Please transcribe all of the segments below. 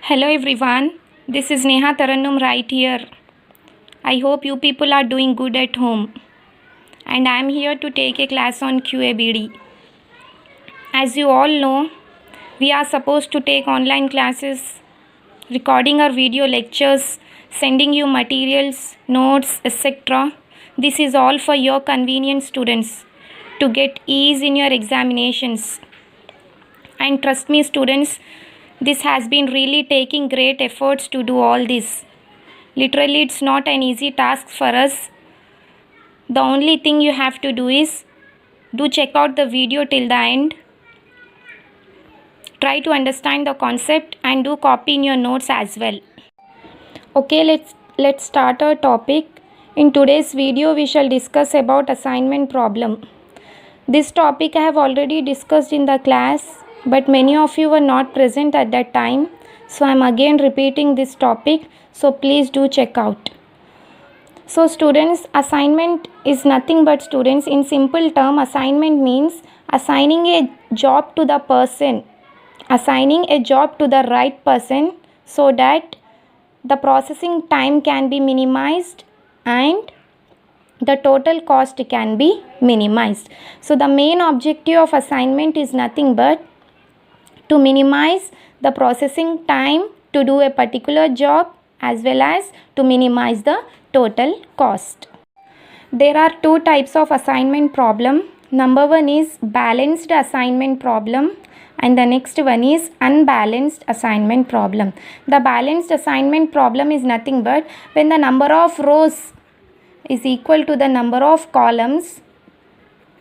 Hello everyone, this is Neha Tarannum right here. I hope you people are doing good at home, and I am here to take a class on QABD. As you all know, we are supposed to take online classes, recording our video lectures, sending you materials, notes, etc. This is all for your convenience, students, to get ease in your examinations. And trust me, students, this has been really taking great efforts to do all this. Literally, it's not an easy task for us. The only thing you have to do is do check out the video till the end. Try to understand the concept and do copy in your notes as well. Okay, let's start our topic. In today's video, we shall discuss about assignment problem. This topic I have already discussed in the class, but many of you were not present at that time. So I am again repeating this topic. So please do check out. So students, assignment is nothing but, students, in simple term, assignment means assigning a job to the person, assigning a job to the right person so that the processing time can be minimized and the total cost can be minimized. So the main objective of assignment is nothing but to minimize the processing time to do a particular job as well as to minimize the total cost. There are two types of assignment problem. Number one is balanced assignment problem and the next one is unbalanced assignment problem. The balanced assignment problem is nothing but when the number of rows is equal to the number of columns,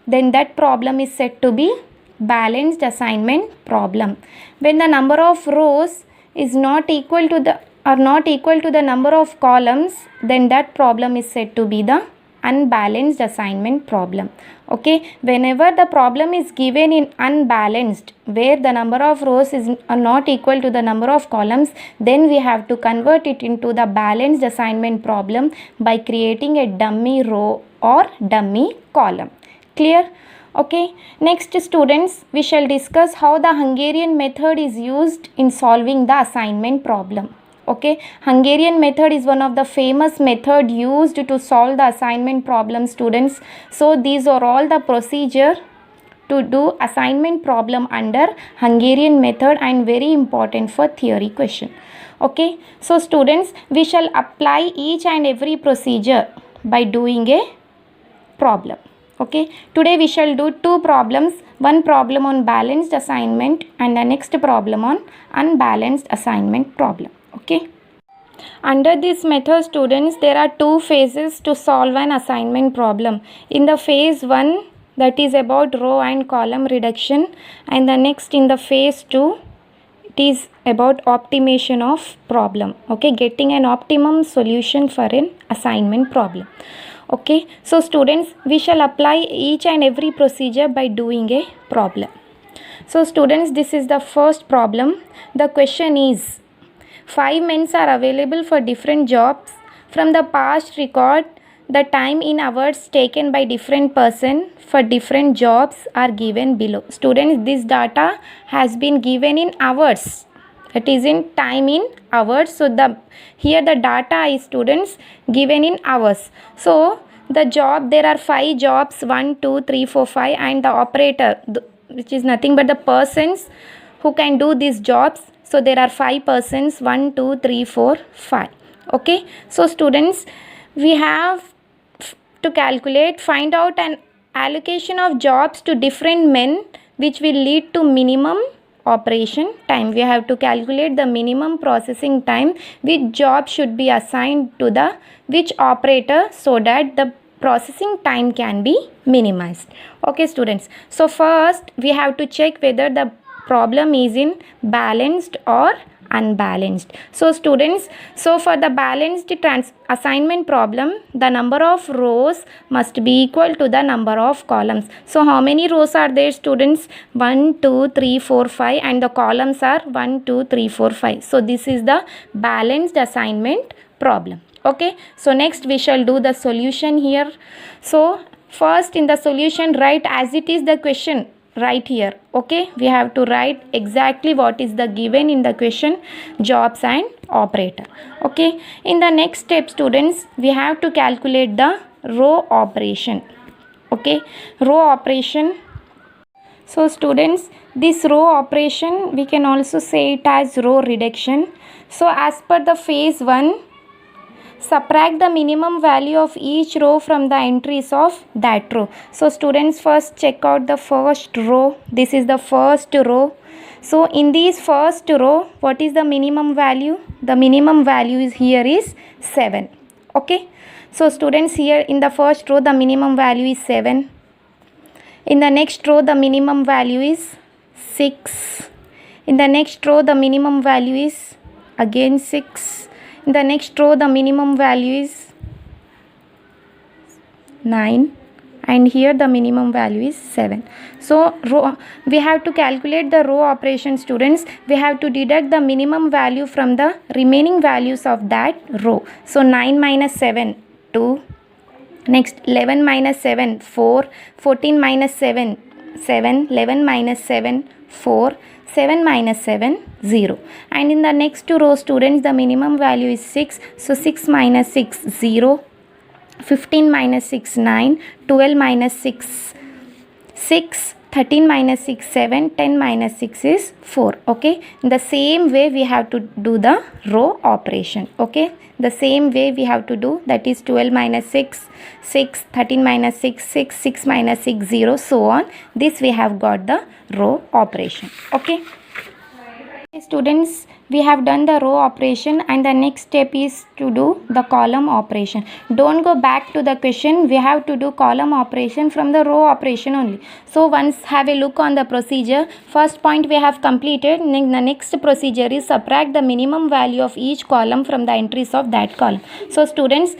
then that problem is said to be balanced assignment problem. When the number of rows is not equal to the number of columns, then that problem is said to be the unbalanced assignment problem. Okay, whenever the problem is given in unbalanced, where the number of rows is not equal to the number of columns, then we have to convert it into the balanced assignment problem by creating a dummy row or dummy column. Clear? Okay, next students, we shall discuss how the Hungarian method is used in solving the assignment problem. Okay, Hungarian method is one of the famous method used to solve the assignment problem, students. So these are all the procedure to do assignment problem under Hungarian method and very important for theory question. Okay, so students, we shall apply each and every procedure by doing a problem. Okay, today we shall do two problems, one problem on balanced assignment and the next problem on unbalanced assignment problem. Okay, under this method, students, there are two phases to solve an assignment problem. In the phase 1, that is about row and column reduction, and the next in the phase 2, it is about optimization of problem. Okay, getting an optimum solution for an assignment problem. Okay, so students, we shall apply each and every procedure by doing a problem. So students, this is the first problem. The question is, 5 men are available for different jobs. From the past record, the time in hours taken by different person for different jobs are given below. Students, this data has been given in hours. It is in time in hours. So here the data is, students, given in hours. So the job, there are 5 jobs, 1, 2, 3, 4, 5, and the operator, which is nothing but the persons who can do these jobs. So there are 5 persons, 1, 2, 3, 4, 5. Okay, so students, we have to calculate, find out an allocation of jobs to different men which will lead to minimum operation time. We have to calculate the minimum processing time which job should be assigned to the which operator so that the processing time can be minimized. Okay students, so first we have to check whether the problem is in balanced or unbalanced. So students, so for the balanced assignment problem, the number of rows must be equal to the number of columns. So how many rows are there, students? 1, 2, 3, 4, 5, and the columns are 1, 2, 3, 4, 5. So this is the balanced assignment problem. Okay, so next we shall do the solution here. So first in the solution, write as it is the question. write here. Okay, we have to write exactly what is the given in the question, jobs and operator. Okay, in the next step students, we have to calculate the row operation. Okay, row operation. So students, this row operation we can also say it as row reduction. So as per the phase 1, subtract the minimum value of each row from the entries of that row. So students, first check out the first row. This is the first row. So in this first row, what is the minimum value? The minimum value is here is 7. Okay. So students, here in the first row the minimum value is 7. In the next row the minimum value is 6. In the next row the minimum value is again 6. In the next row the minimum value is 9, and here the minimum value is 7. So we have to calculate the row operation students. We have to deduct the minimum value from the remaining values of that row. So 9 minus 7, 2. Next 11 minus 7, 4. 14 minus 7, 7. 11 minus 7, 4. 7 minus 7, 0. And in the next two rows students, the minimum value is 6. So 6 minus 6, 0. 15 minus 6, 9. 12 minus 6, 6. 13 minus 6, 7. 10 minus 6 is 4. Okay. In the same way we have to do the row operation. Okay. The same way we have to do, that is 12 minus 6, 6. 13 minus 6, 6. 6 minus 6, 0. So on. This we have got the row operation. Okay. Students, we have done the row operation, and the next step is to do the column operation. Don't go back to the question. We have to do column operation from the row operation only. So once have a look on the procedure. First point we have completed. The next procedure is subtract the minimum value of each column from the entries of that column. So students,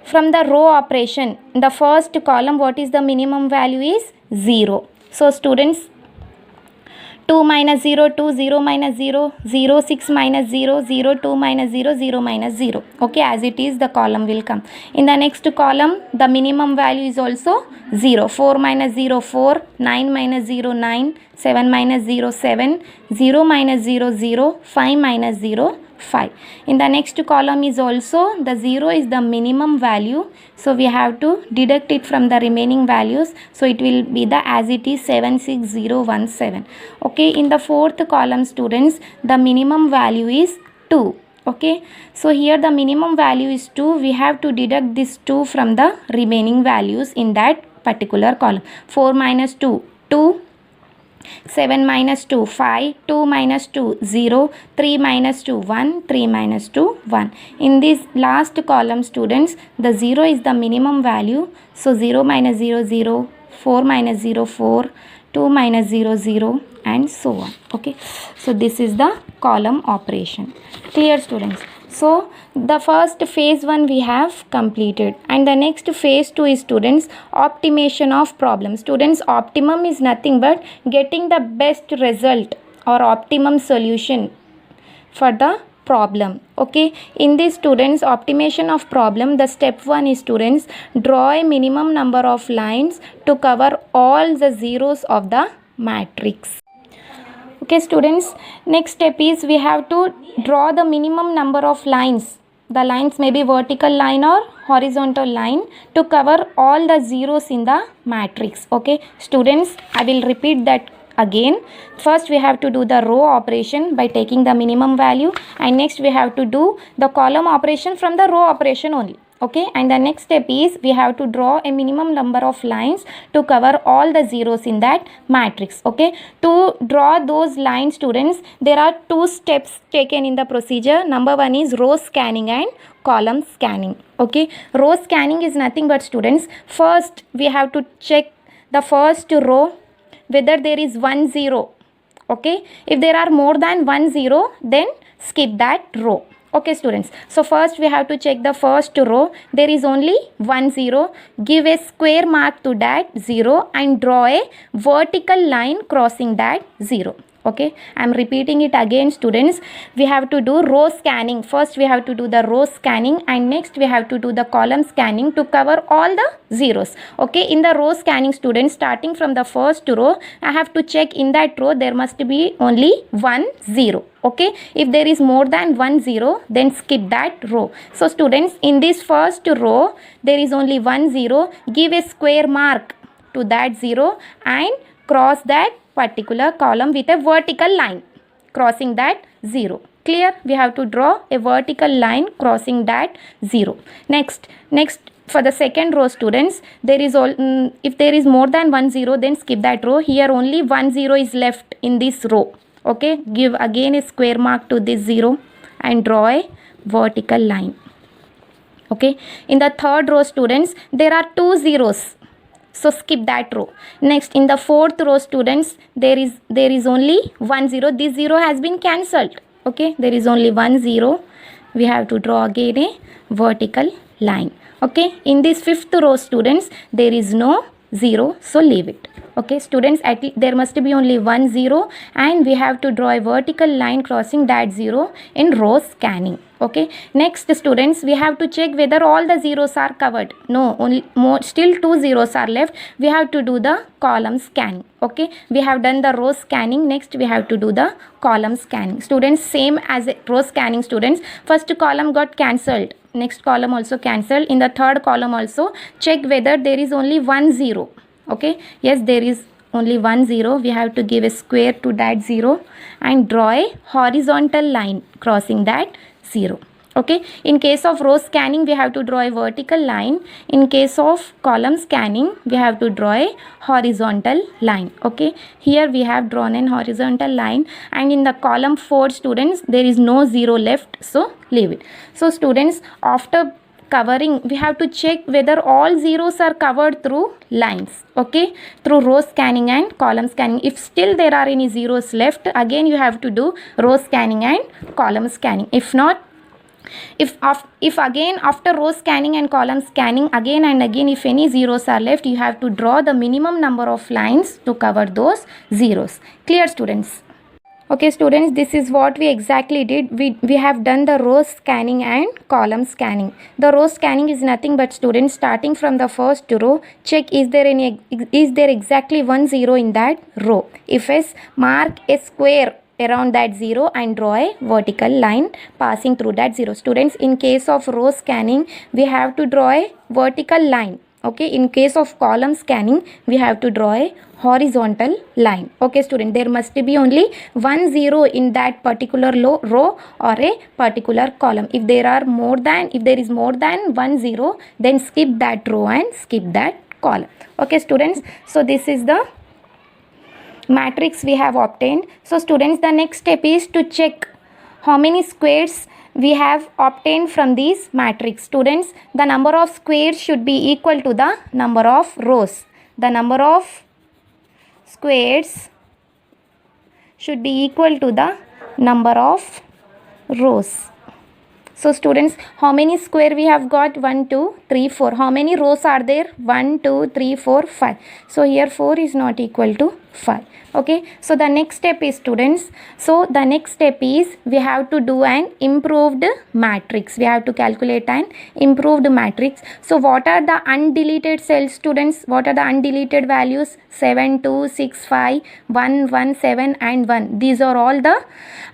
from the row operation, the first column, what is the minimum value is 0. So students, 2 minus 0, 2, 0 minus 0, 0, 6 minus 0, 0, 2 minus 0, 0 minus 0. Okay, as it is, the column will come. In the next column, the minimum value is also 0. 4 minus 0, 4, 9 minus 0, 9, 7 minus 0, 7, 0 minus 0, 0, 5 minus 0, 5. In the next column is also the 0 is the minimum value. So we have to deduct it from the remaining values. So it will be the as it is 76017. Okay, in the fourth column students, the minimum value is 2. Okay, so here the minimum value is 2. We have to deduct this 2 from the remaining values in that particular column. 4 minus 2, 2. 7 minus 2, 5. 2 minus 2, 0. 3 minus 2, 1. 3 minus 2, 1. In this last column students, the 0 is the minimum value. So 0 minus 0, 0. 4 minus 0, 4. 2 minus 0, 0, and so on. Okay, so this is the column operation. Clear students? So the first phase 1 we have completed, and the next phase 2 is students optimization of problem. Students, optimum is nothing but getting the best result or optimum solution for the problem. Okay, in this students optimization of problem, the step 1 is students draw a minimum number of lines to cover all the zeros of the matrix. Okay students, next step is we have to draw the minimum number of lines. The lines may be vertical line or horizontal line to cover all the zeros in the matrix. Okay students, I will repeat that again. First we have to do the row operation by taking the minimum value, and next we have to do the column operation from the row operation only. Okay, and the next step is we have to draw a minimum number of lines to cover all the zeros in that matrix. Okay, to draw those lines students, there are two steps taken in the procedure. Number 1 is row scanning and column scanning. Okay, row scanning is nothing but students, first we have to check the first row whether there is 1 0. Okay, if there are more than 1 0, then skip that row. Okay students, so first we have to check the first row. There is only 1 0. Give a square mark to that 0 and draw a vertical line crossing that 0. Okay, I am repeating it again, students. We have to do row scanning. First we have to do the row scanning, and next we have to do the column scanning to cover all the zeros. Okay, in the row scanning, students, starting from the first row, I have to check in that row there must be only 1 0. Okay, if there is more than 1 0, then skip that row. So students, in this first row there is only 1 0. Give a square mark to that 0 and cross that particular column with a vertical line crossing that 0. Clear? We have to draw a vertical line crossing that 0. Next for the second row, students, there is if there is more than 1 0, then skip that row. Here only 1 0 is left in this row. Okay, give again a square mark to this 0 and draw a vertical line. Okay, in the third row, students, there are 2 zeros. So skip that row. Next, in the fourth row, students, there is only 1 0. This 0 has been cancelled. Okay, there is only 1 0. We have to draw again a vertical line. Okay, in this fifth row, students, there is no 0, so leave it. Okay, students, there must be only 1 0, and we have to draw a vertical line crossing that 0 in row scanning. Okay, next, students, we have to check whether all the zeros are covered. No, only still 2 zeros are left. We have to do the column scanning. Okay, we have done the row scanning. Next we have to do the column scanning. Students, same as row scanning, students. First column got cancelled, next column also cancelled. In the third column also check whether there is only 1 0. Okay, yes, there is only 1 0. We have to give a square to that 0 and draw a horizontal line crossing that 0. Okay, in case of row scanning we have to draw a vertical line. In case of column scanning we have to draw a horizontal line. Okay, here we have drawn an horizontal line, and in the column 4, students, there is no 0 left, so leave it. So students, after covering, we have to check whether all zeros are covered through lines. Okay, through row scanning and column scanning. If still there are any zeros left, again you have to do row scanning and column scanning. If not, if again after row scanning and column scanning again and again if any zeros are left, you have to draw the minimum number of lines to cover those zeros. Clear, students? Okay, students, this is what we exactly did. We have done the row scanning and column scanning. The row scanning is nothing but, students, starting from the first row, check is there exactly 1 0 in that row. If yes, mark a square around that 0 and draw a vertical line passing through that 0. Students, in case of row scanning we have to draw a vertical line. Okay, in case of column scanning we have to draw a horizontal line. Okay, student, there must be only 1 0 in that particular row or a particular column. If there is more than 1 0, then skip that row and skip that column. Okay, students, so this is the matrix we have obtained. So students, the next step is to check how many squares we have obtained from this matrix. Students, the number of squares should be equal to the number of rows. The number of squares should be equal to the number of rows. So students, how many square we have got? 1 2 3 4. How many rows are there? 1 2 3 4 5. So here 4 is not equal to 5. Okay, so the next step is, students, we have to do an improved matrix. We have to calculate an improved matrix. So what are the undeleted cells, students? What are the undeleted values? 7 2 6 5 1 1 7 and 1. These are all the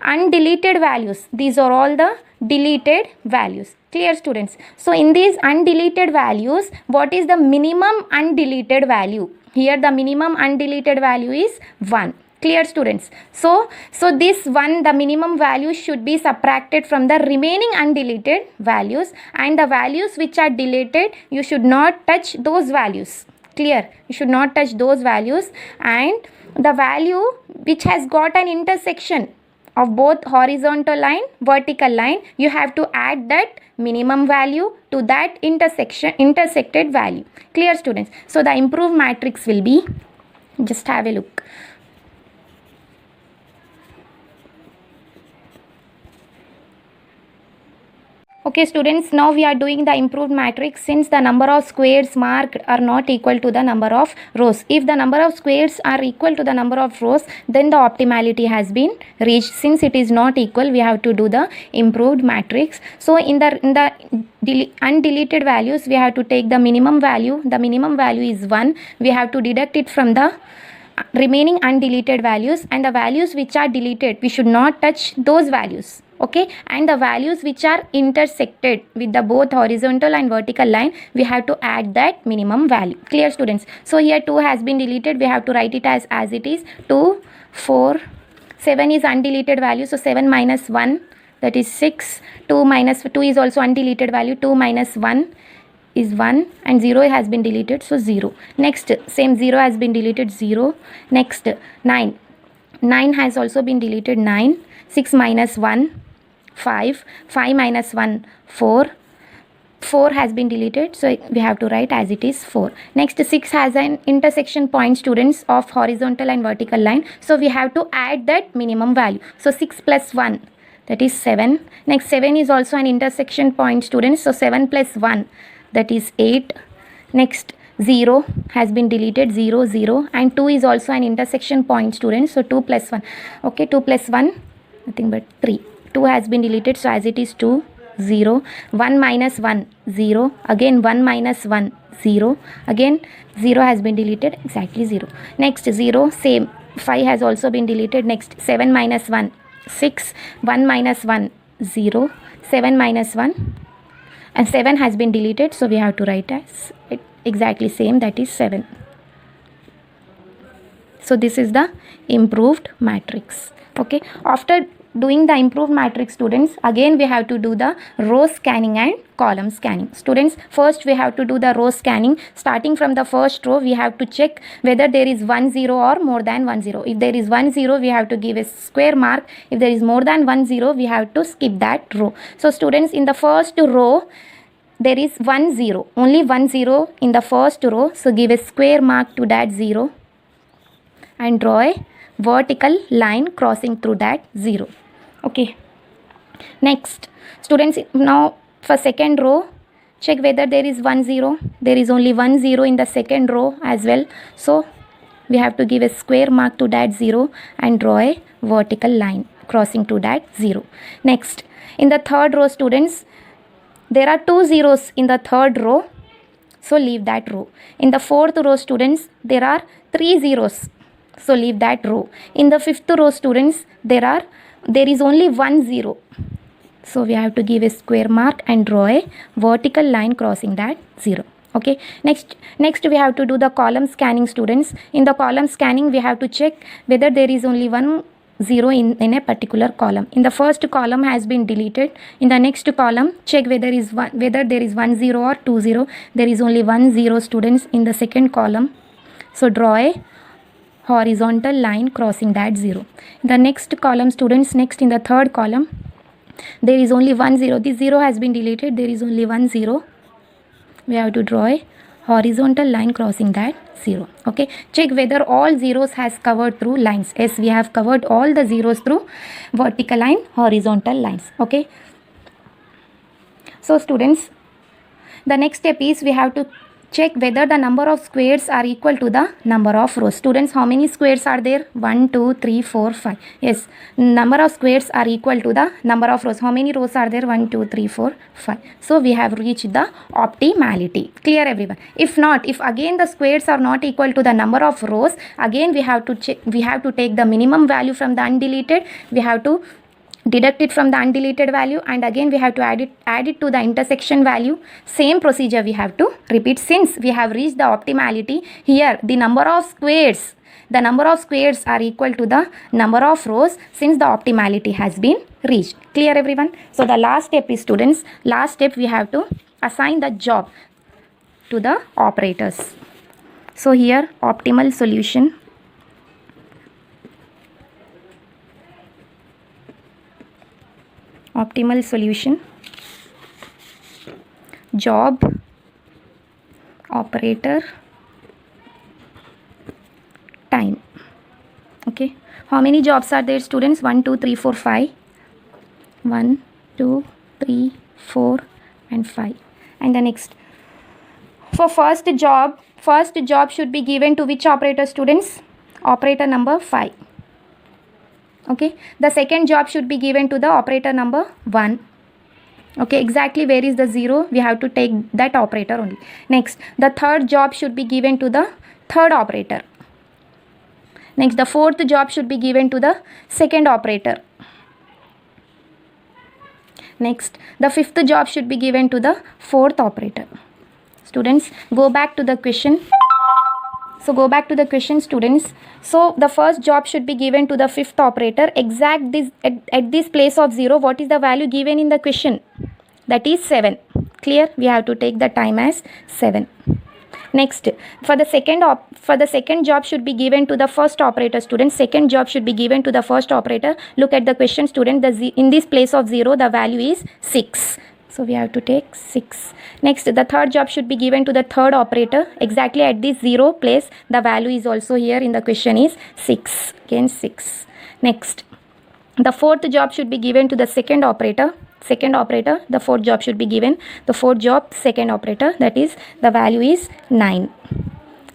undeleted values. These are all the deleted values. Clear, students? So in these undeleted values, what is the minimum undeleted value? Here the minimum undeleted value is 1. Clear, students? So this 1, the minimum value, should be subtracted from the remaining undeleted values, and the values which are deleted, you should not touch those values. Clear? You should not touch those values, and the value which has got an intersection of both horizontal line, vertical line, you have to add that minimum value to that intersected value. Clear, students? So the improved matrix will be, just have a look. Okay students, now we are doing the improved matrix since the number of squares marked are not equal to the number of rows. If the number of squares are equal to the number of rows, then the optimality has been reached. Since it is not equal, we have to do the improved matrix. So in the undeleted values, we have to take the minimum value. The minimum value is 1. We have to deduct it from the remaining undeleted values, and the values which are deleted, we should not touch those values. Okay, and the values which are intersected with the both horizontal and vertical line, we have to add that minimum value. Clear students? So here 2 has been deleted, we have to write it as it is. 2, 4, 7 is undeleted value, so 7 minus 1, that is 6. 2 minus 2 is also undeleted value. 2 minus 1 is 1, and 0 has been deleted, so 0. Next, same 0 has been deleted, 0. Next, 9 has also been deleted, 9. 6 minus 1, 5. 5 minus 1, 4. 4 has been deleted, so we have to write as it is, 4. Next, 6 has an intersection point, students, of horizontal and vertical line, so we have to add that minimum value. So 6 plus 1, that is 7. Next, 7 is also an intersection point, students, so 7 plus 1, that is 8. Next, 0 has been deleted, 0, 0, and 2 is also an intersection point, students, so 2 plus 1. Okay, 2 plus 1, nothing but 3. 2 has been deleted, so as it is, 2, 0. 1 minus 1, 0. Again 1 minus 1, 0. Again 0 has been deleted, exactly 0. Next, 0, same. 5 has also been deleted. Next, 7 minus 1, 6. 1 minus 1, 0. 7 minus 1, and 7 has been deleted, so we have to write as exactly same, that is 7. So this is the improved matrix. Okay, after doing the improved matrix, students, again we have to do the row scanning and column scanning. Students, first we have to do the row scanning. Starting from the first row, we have to check whether there is 1 0 or more than 1 0. If there is 1 0, we have to give a square mark. If there is more than 1 0, we have to skip that row. So students, in the first row there is 1 0, only 1 0 in the first row, so give a square mark to that 0 and draw a vertical line crossing through that 0. Okay, next, students, now for second row, check whether there is 1 0. There is only 1 0 in the second row as well, so we have to give a square mark to that 0 and draw a vertical line crossing to that 0. Next, in the third row, students, there are 2 zeros in the third row, so leave that row. In the fourth row, students, there are 3 zeros, so leave that row. In the fifth row, students, there is only 1 0, so we have to give a square mark and draw a vertical line crossing that 0. Okay, next we have to do the column scanning, students. In the column scanning, we have to check whether there is only 1 0 in a particular column. In the first column has been deleted. In the next column, check whether there is 1 0 or 2 0. There is only 1 0, students, in the second column, so draw a horizontal line crossing that 0. In the next column, students, next in the third column, there is only 1 0. This 0 has been deleted. There is only 1 0. We have to draw a horizontal line crossing that 0. Okay, check whether all zeros has covered through lines. Yes, we have covered all the zeros through vertical and horizontal lines. Okay, so students, the next step is we have to check whether the number of squares are equal to the number of rows. Students, how many squares are there? 1 2 3 4 5. Yes, number of squares are equal to the number of rows. How many rows are there? 1 2 3 4 5. So we have reached the optimality. Clear, everyone? If not, if again the squares are not equal to the number of rows, again we have to check, we have to take the minimum value from the undeleted, we have to deduct it from the undeleted value, and again we have to add it to the intersection value. Same procedure we have to repeat. Since we have reached the optimality, here the number of squares are equal to the number of rows, since the optimality has been reached. Clear, everyone? So the last step is, students, last step we have to assign the job to the operators. So here optimal solution, job, operator, time. Okay, how many jobs are there, students? 1 2 3 4 5. 1 2 3, 4 and 5. And the next, for first job should be given to which operator, students? Operator number 5. Okay, the second job should be given to the operator number 1. Okay, exactly where is the 0? We have to take that operator only. Next, the third job should be given to the third operator. Next, the fourth job should be given to the second operator. Next, the fifth job should be given to the fourth operator. Students, go back to the question. So go back to the question, students. So the first job should be given to the fifth operator. Exact this at this place of 0, what is the value given in the question? That is 7. Clear? We have to take the time as 7. Next, for the second job should be given to the first operator, student. Second job should be given to the first operator. Look at the question, student. In this place of 0, the value is 6. So we have to take 6. Next, the third job should be given to the third operator. Exactly at this 0 place, the value is also here in the question is 6. Again 6. Next, the fourth job should be given to the second operator. The fourth job should be given. The fourth job, second operator, that is the value is 9.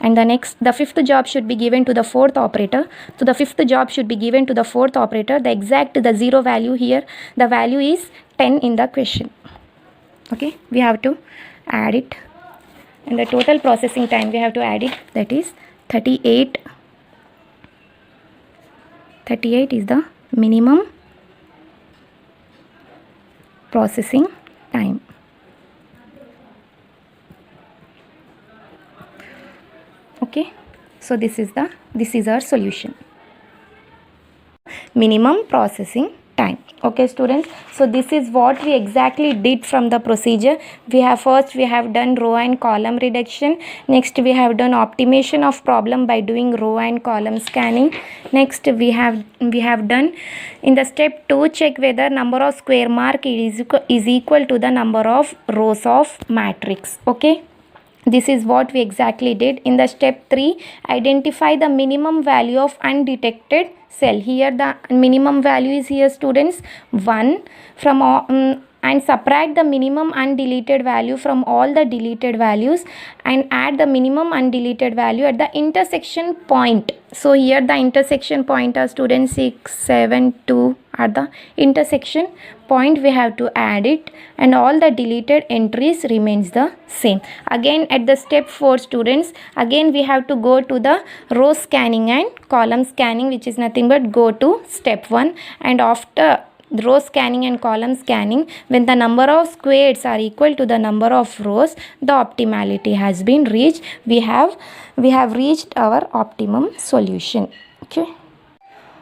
And the next, the fifth job should be given to the fourth operator. So the fifth job should be given to the fourth operator. The 0 value here, the value is 10 in the question. Okay, we have to add it, and the total processing time we have to add it, that is 38. 38 is the minimum processing time. Okay, so this is our solution. Minimum processing time. Okay, students, so this is what we exactly did from the procedure. We have done row and column reduction. Next, we have done optimization of problem by doing row and column scanning. Next, we have done in the step 2, check whether number of square mark is equal to the number of rows of matrix. Okay, this is what we exactly did. In the step 3, identify the minimum value of undetected cell. Here the minimum value is here, students, 1 from and subtract the minimum undeleted value from all the deleted values and add the minimum undeleted value at the intersection point. So here the intersection point are, students, 6, 7, 2 are the intersection point. We have to add it, and all the deleted entries remains the same. Again at the step 4, students, again we have to go to the row scanning and column scanning, which is nothing but go to step 1, and after row scanning and column scanning, when the number of squares are equal to the number of rows, the optimality has been reached. We have reached our optimum solution.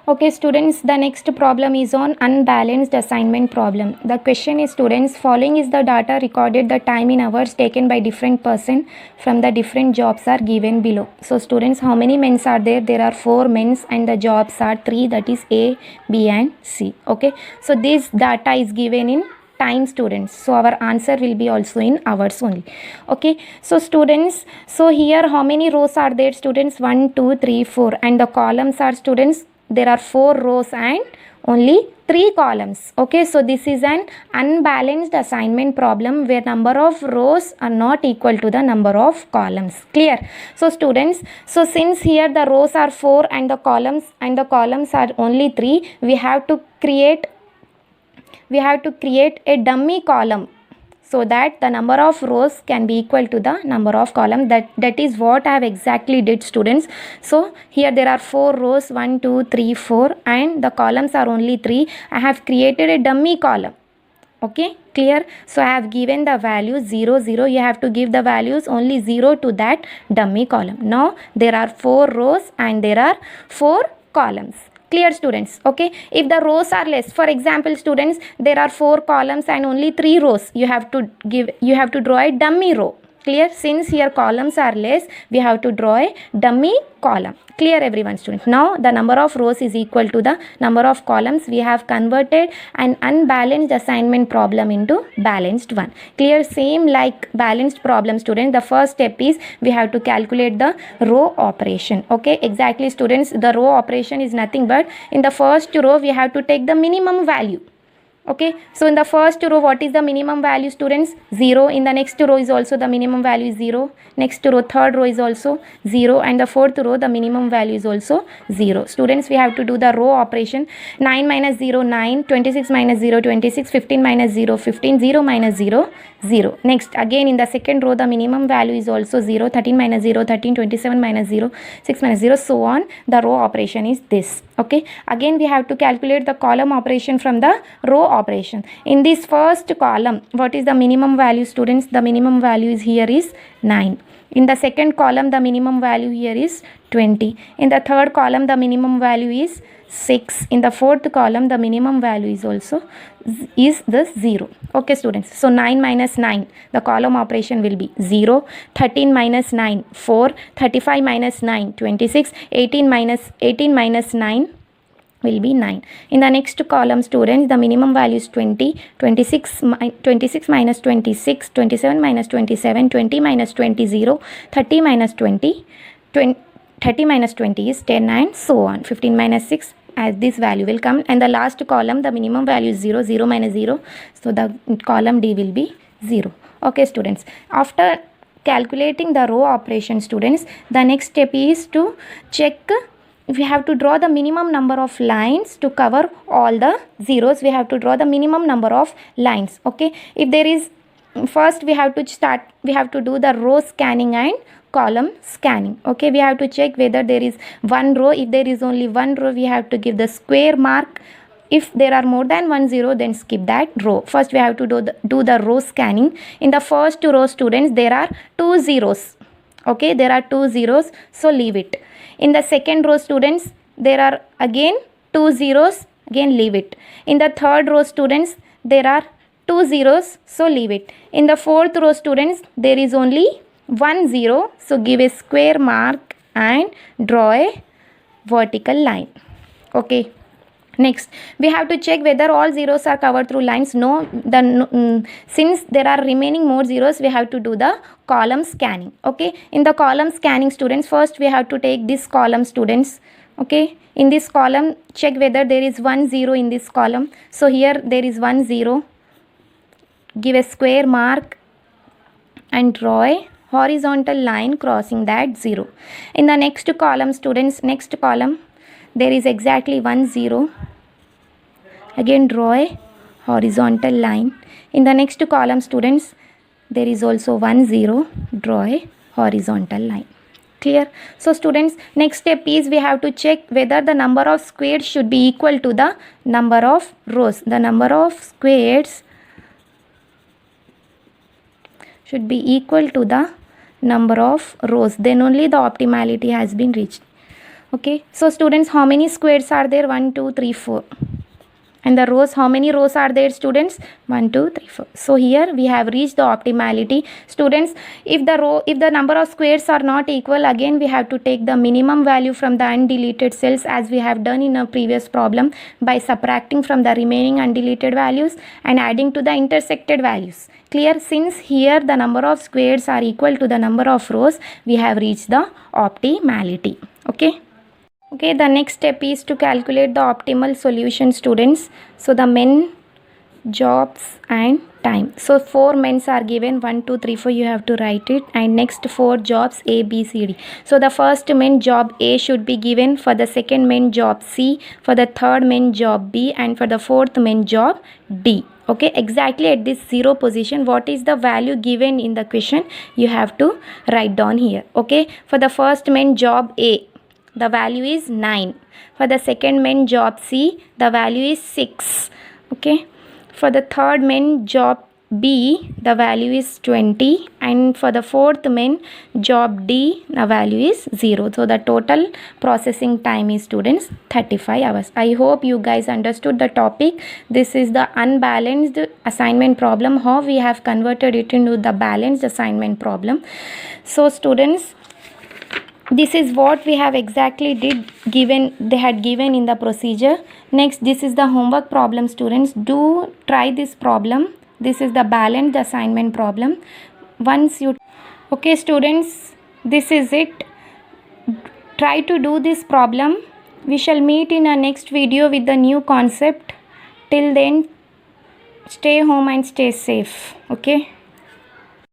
Okay, students, the next problem is on unbalanced assignment problem. The question is, students, following is the data recorded, the time in hours taken by different person from the different jobs are given below. So students, how many men are there? There are 4 men and the jobs are 3, that is A, B and C. Okay, so this data is given in time, students. So our answer will be also in hours only. Okay, so students, so here how many rows are there, students? 1, 2, 3, 4, and the columns are, students, there are 4 rows and only 3 columns. Okay, so this is an unbalanced assignment problem where number of rows are not equal to the number of columns. Clear? So students, so since here the rows are 4 and the columns are only 3, we have to create a dummy column, so that the number of rows can be equal to the number of columns. That is what I have exactly did, students. So here there are 4 rows, 1, 2, 3, 4, and the columns are only 3. I have created a dummy column. Okay, clear? So I have given the value 0, 0. You have to give the values only 0 to that dummy column. Now there are 4 rows and there are 4 columns. Clear, students? Okay, if the rows are less, for example, students, there are 4 columns and only 3 rows, you have to draw a dummy row. Clear? Since here columns are less, we have to draw a dummy column. Clear, everyone, students? Now the number of rows is equal to the number of columns. We have converted an unbalanced assignment problem into balanced one. Clear? Same like balanced problem, students. The first step is we have to calculate the row operation. Okay, exactly, students. The row operation is nothing but in the first row we have to take the minimum value. Okay, so in the first row, what is the minimum value, students? 0. In the next row is also the minimum value is 0. Next row, third row is also 0, and the fourth row, the minimum value is also 0. Students, we have to do the row operation. 9 minus 0, 9. 26 minus 0, 26. 15 minus 0, 15. 0 minus 0, 0. Next, again in the second row, the minimum value is also 0. 13 minus 0, 13. 27 minus 0, 6 minus 0, so on. The row operation is this. Okay, again we have to calculate the column operation from the row operation. In this first column, what is the minimum value, students? The minimum value is here is 9. In the second column, the minimum value here is 20. In the third column, the minimum value is 6. In the fourth column, the minimum value is also is the 0. Okay, students, so 9 minus 9, the column operation will be 0. 13 minus 9, 4. 35 minus 9, 26. 18 minus 9 will be 9. In the next column, students, the minimum value is 20. 26 minus 26, 27 minus 27, 20 minus 20, 0. 30 minus 20, 30 minus 20 is 10, and so on. 15 minus 6, as this value will come, and the last column, the minimum value is 0. 0 minus 0, so the column D will be 0. Okay, students, after calculating the row operation, students, the next step is to check. We have to draw the minimum number of lines to cover all the zeros. We have to draw the minimum number of lines. Okay, if there is, first we have to do the row scanning and column scanning. Okay, we have to check whether there is one row. If there is only one row, we have to give the square mark. If there are more than one zero, then skip that row. First we have to do the row scanning. In the first row, students, there are 2 zeros. Okay, there are 2 zeros, so leave it. In the second row, students, there are again 2 zeros, again leave it. In the third row, students, there are 2 zeros, so leave it. In the fourth row, students, there is only 1 zero, so give a square mark and draw a vertical line. Okay. Next, we have to check whether all zeros are covered through lines. No, since there are remaining more zeros, we have to do the column scanning. Okay, in the column scanning, students, first we have to take this column, students. Okay, in this column, check whether there is 1 zero in this column. So here there is 1 zero. Give a square mark and draw a horizontal line crossing that 0. In the next column, students, next column, there is exactly 1 0. Again draw a horizontal line. In the next column, students, there is also 1 0. Draw a horizontal line. Clear? So students, next step is we have to check whether the number of squares should be equal to the number of rows. The number of squares should be equal to the number of rows. Then only the optimality has been reached. Okay, so students, how many squares are there? 1 2 3 4. And the rows, how many rows are there, students? 1 2 3 4. So here we have reached the optimality. Students, if the number of squares are not equal, again we have to take the minimum value from the undeleted cells, as we have done in a previous problem, by subtracting from the remaining undeleted values and adding to the intersected values. Clear? Since here the number of squares are equal to the number of rows, we have reached the optimality. Okay. Okay, the next step is to calculate the optimal solution, students. So the men, jobs and time. So 4 men's are given, 1 2 3 4, you have to write it, and next 4 jobs A B C D. So the first men job A should be given, for the second men job C, for the third men job B, and for the fourth men job D. Okay, exactly at this 0 position, what is the value given in the question, you have to write down here. Okay, for the first men job A, the value is 9. For the second men job C, the value is 6. Okay, for the third men job B, the value is 20, and for the fourth men job D, the value is 0. So the total processing time is, students, 35 hours. I hope you guys understood the topic. This is the unbalanced assignment problem, how we have converted it into the balanced assignment problem. So students, this is what we have exactly they had given in the procedure. Next, this is the homework problem, students. Do try this problem. This is the balanced assignment problem. Okay, students, this is it. Try to do this problem. We shall meet in our next video with the new concept. Till then, Stay home and stay safe. Okay.